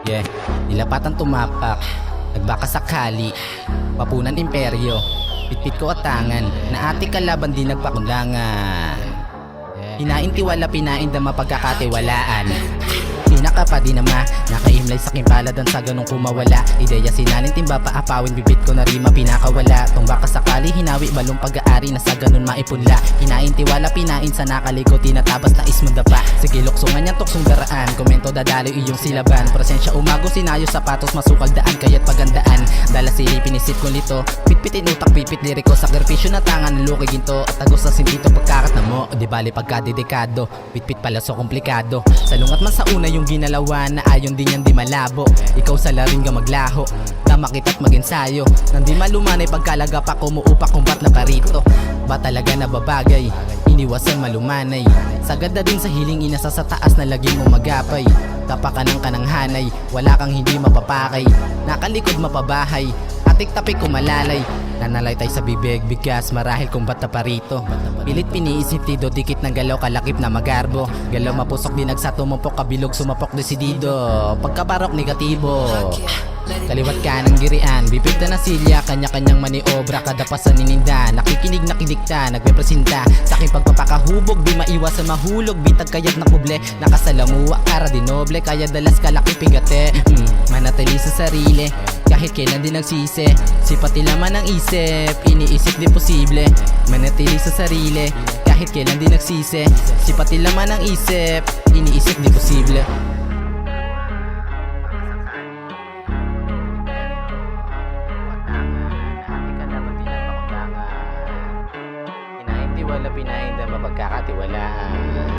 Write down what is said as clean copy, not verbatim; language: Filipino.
Yeah, nilapatan tumapak, nagbaka sakali, papunan imperyo, pitpit ko at tangan, na ati kalaban di nagpakundangan. Hinaintiwala pinaindang mapagkakatiwalaan. Pinaka pa din nama, nakaimlay sa kimpaladan sa ganong kumawala. Ideya sinanin timba paapawin, bibit ko na rima pinakawala. Tumba ka sakali, hinawi balong pag-aari na sa ganon maipunla. Hinaintiwala pinain sa nakalikot, tinatabas na ismundapa. Sige luksungan niyang tuksong daraan, komento dadalo iyong silaban. Presensya umago, sinayo sapatos, masukal daan, kaya't pagandaan. Dala sili pinisip kong lito, pitpitin utak, pipit liriko. Sakripisyo na tangan, nalukig ginto, at agos sa sintito pagkakat na mo. Di bali pagkadedekado, pitpit pala so komplikado. Salungat man sa una yung ginalawan, na ayon din yan di malabo. Ikaw sa laring ka maglaho, tama kita't mag-ensayo. Nang di malumanay pagkalaga pa kumuupak kung ba't na parito. Ba talaga nababagay, iniwasan malumanay. Sagad na din sa hiling inasa sa taas na laging umagapay. Tapakanang kanang hanay, wala kang hindi mapapakay. Nakalikod mapabahay, atik-tapik kumalalay. Nanalay tayo sa bibig, bigas, marahil kung ba't na parito. Pilit piniisip tido, dikit ng galaw, kalakip na magarbo. Galaw mapusok, dinagsa, tumupok, kabilog, sumapok, desidido. Pagkabarok, negatibo. Kaliwat ka ng girian, bibig na silya, kanya-kanyang maniobra, kada pa sa nininda. Nakikinig, nakidikta, nagpepresenta sa aking pagpapakahubog, di maiwasan mahulog. Bitag kayat na kuble, nakasalamuwa, kara dinoble. Kaya dalas kalaki pigate, manatili sa sarili, kahit kailan din nagsisi. Sipat ilaman ang isip, iniisip di posible. Manatili sa sarili, kahit kailan din nagsisi. Sipat ilaman ang isip, iniisip di posible. Wala pinahin na mapagkakatiwalaan.